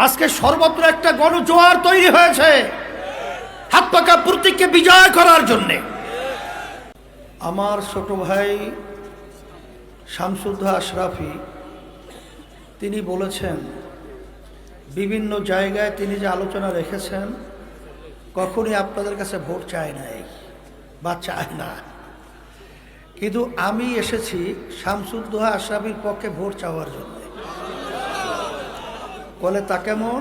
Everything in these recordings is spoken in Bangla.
আজকে সর্বত্র একটা গণজোয়ার তৈরি হয়েছে হাত পাকা প্রতীককে বিজয় করার জন্যে। আমার ছোট ভাই শামসুদ্দোহা আশরাফি তিনি বলেছেন, বিভিন্ন জায়গায় তিনি যে আলোচনা রেখেছেন, কখনই আপনাদের কাছে ভোট চায় নাই বা চায় না, কিন্তু আমি এসেছি শামসুদ্দোহা আশরাফির পক্ষে ভোট চাওয়ার জন্য। বলে তা কেমন?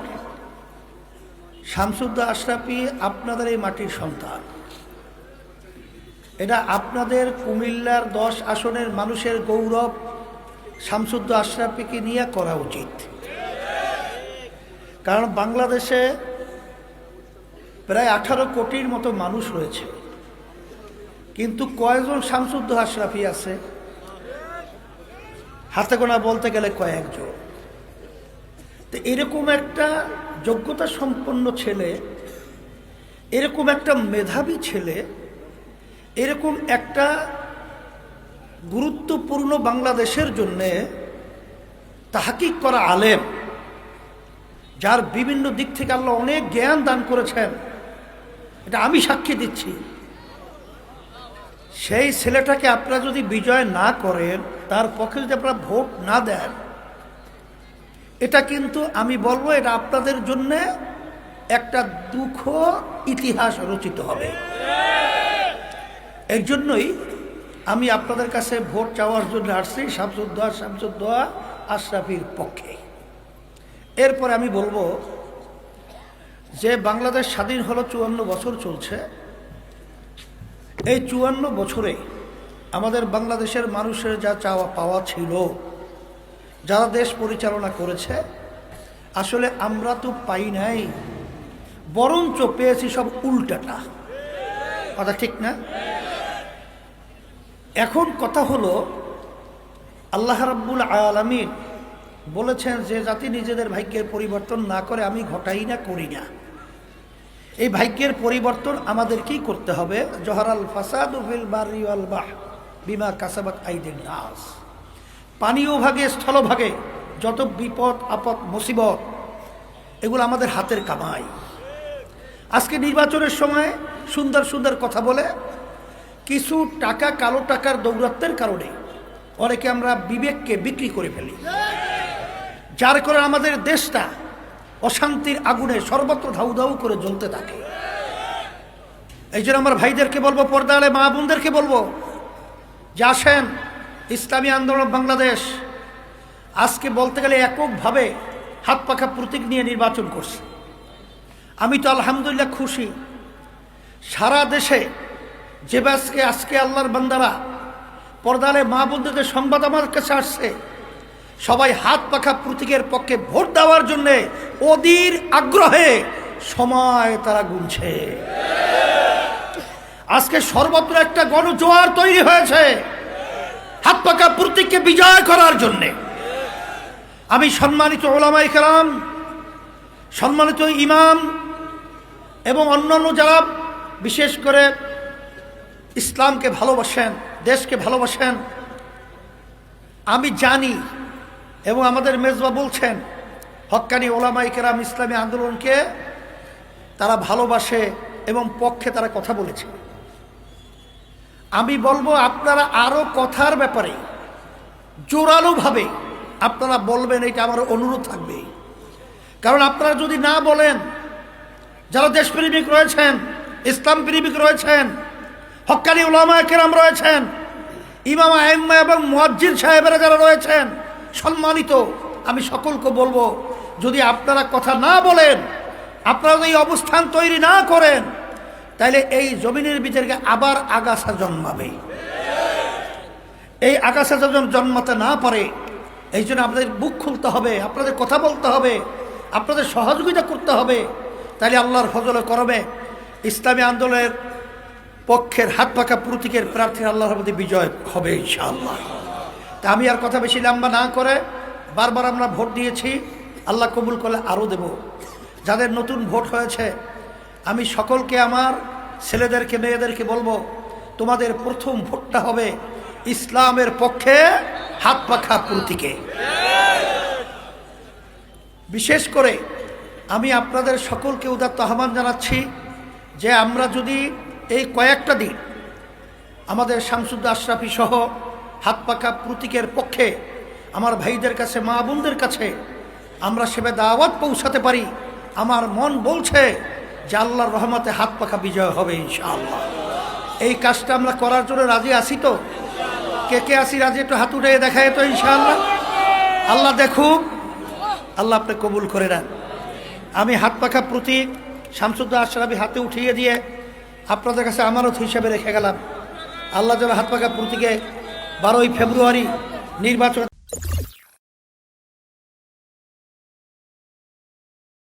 শামসুদ্দোহা আশরাফি আপনাদের এই মাটির সন্তান, এটা আপনাদের কুমিল্লার 10 আসনের মানুষের গৌরব শামসুদ্দোহা আশরাফিকে নিয়ে করা উচিত। কারণ বাংলাদেশে প্রায় 18 কোটির মতো মানুষ রয়েছে, কিন্তু কয়েকজন শামসুদ্দোহা আশরাফি আছে? হাতে গোনা বলতে গেলে কয়েকজন। তো এরকম একটা যোগ্যতা সম্পন্ন ছেলে, এরকম একটা মেধাবী ছেলে, এরকম একটা গুরুত্বপূর্ণ বাংলাদেশের জন্যে তাহকিক করা আলেম, যার বিভিন্ন দিক থেকে আল্লাহ অনেক জ্ঞান দান করেছেন, এটা আমি সাক্ষী দিচ্ছি। সেই ছেলেটাকে আপনারা যদি বিজয় না করেন, তার পক্ষে যদি আপনারা ভোট না দেন, এটা কিন্তু আমি বলবো এটা আপনাদের জন্য একটা দুঃখ ইতিহাস রচিত হবে। এর জন্যই আমি আপনাদের কাছে ভোট চাওয়ার জন্য আসছি শামসুদ্দোহা আশরাফির পক্ষে। এরপরে আমি বলবো যে বাংলাদেশ স্বাধীন হলো 54 বছর চলছে। এই 54 বছরে আমাদের বাংলাদেশের মানুষের যা চাওয়া পাওয়া ছিল, যারা দেশ পরিচালনা করেছে, আসলে আমরা তো পাই নাই, বরঞ্চ পেয়েছি সব উল্টাটা। কথা ঠিক না? এখন কথা হলো, আল্লাহ রাব্বুল আলামিন বলেছেন যে জাতি নিজেদের ভাগ্যের পরিবর্তন না করে আমি ঘটাই না, করি না। এই ভাগ্যের পরিবর্তন আমাদেরকেই করতে হবে। জহরাল ফাসাদু ফিল বাররি ওয়াল বাহর বিমা কাসাবাত আইদিন নাস। পানীয় ভাগে স্থলভাগে যত বিপদ আপদ মুসিবত, এগুলো আমাদের হাতের কামাই। আজকে নির্বাচনের সময় সুন্দর সুন্দর কথা বলে কিছু টাকা, কালো টাকার দৌরাত্মের কারণে অনেকে আমরা বিবেককে বিক্রি করে ফেলি, যার কারণে আমাদের দেশটা অশান্তির আগুনে সর্বত্র ধাউ ধাউ করে জ্বলতে থাকে। এই জন্য আমার ভাইদেরকে বলবো, পর্দা আলে মা বোনদেরকে বলবো যে আসেন, ইসলামী আন্দোলন বাংলাদেশ আজকে বলতে গেলে এককভাবে হাত পাখা প্রতীক নিয়ে নির্বাচন করছে। আমি তো আলহামদুলিল্লাহ খুশি। সারা দেশে যে আজকে আল্লাহর বান্দারা পর্দালে মা বোনদের সংবাদ আমার কাছে আসছে, সবাই হাত পাখা প্রতীকের পক্ষে ভোট দেওয়ার জন্যে অধীর আগ্রহে সময় তারা গুনছে। আজকে সর্বত্র একটা গণজোয়ার তৈরি হয়েছে হাত পাকা প্রতীককে বিজয় করার জন্যে। আমি সম্মানিত উলামায়ে কেরাম, সম্মানিত ইমাম এবং অন্যান্য যারা বিশেষ করে ইসলামকে ভালোবাসেন, দেশকে ভালোবাসেন, আমি জানি এবং আমাদের মেজবা বলছেন হক্কানি উলামায়ে কেরাম ইসলামী আন্দোলনকে তারা ভালোবাসে এবং পক্ষে তারা কথা বলেছে। আমি বলবো আপনারা আরো কথার ব্যাপারে জোরালোভাবে আপনারা বলবেন, এটা আমার অনুরোধ থাকবে। কারণ আপনারা যদি না বলেন, যারা দেশপ্রেমিক রয়েছেন, ইসলাম প্রেমিক রয়েছেন, হক্কানি উলামায়ে কেরাম রয়েছেন, ইমাম আইম্মা এবং মুয়াজ্জিন সাহেবেরা যারা রয়েছেন সম্মানিত, আমি সকলকে বলবো, যদি আপনারা কথা না বলেন, আপনারা এই অবস্থান তৈরি না করেন, তাহলে এই জমিনের ভিতরে আবার আগাছা জন্মাবে। এই আগাছা যখন জন্মাতে না পারে, এই জন্য আপনাদের বুক খুলতে হবে, আপনাদের কথা বলতে হবে, আপনাদের সহযোগিতা করতে হবে। তাহলে আল্লাহর ফজলে করবে ইসলামী আন্দোলনের পক্ষের হাত পাকা প্রতীকের প্রার্থী আল্লাহর প্রতি বিজয় হবে ইনশাআল্লাহ। তা আমি আর কথা বেশি লম্বা না করে, বারবার আমরা ভোট দিয়েছি, আল্লাহ কবুল করলে আরও দেব। যাদের নতুন ভোট হয়েছে, আমি সকলকে, আমার ছেলেদেরকে মেয়েদেরকে বলবো, তোমাদের প্রথম ভোটটা হবে ইসলামের পক্ষে হাত পাখা প্রতীকে। বিশেষ করে আমি আপনাদের সকলকে উদাত্ত আহ্বান জানাচ্ছি যে আমরা যদি এই কয়েকটা দিন আমাদের শামসুদ্দা আশরাফি সহ হাত পাকা প্রতীকের পক্ষে আমার ভাইদের কাছে, মা বোনদের কাছে আমরা সেবা দাওয়াত পৌঁছাতে পারি, আমার মন বলছে যে আল্লাহর রহমতে হাত পাকা বিজয় হবে ইনশাআল্লাহ। এই কাজটা আমরা করার জন্য রাজি আছি তো? কে কে আছি রাজি? একটু হাত উঠে দেখায় তো ইনশাআল্লাহ। আল্লাহ দেখুক, আল্লাহ আপনি কবুল করে নেন। আমি হাত পাখা প্রতীক শামসুদ্দা আশরাফি হাতে উঠিয়ে দিয়ে আপনাদের কাছে আমানত হিসাবে রেখে গেলাম। আল্লাহ যেন হাত পাখা প্রতীকে 12ই ফেব্রুয়ারি নির্বাচনে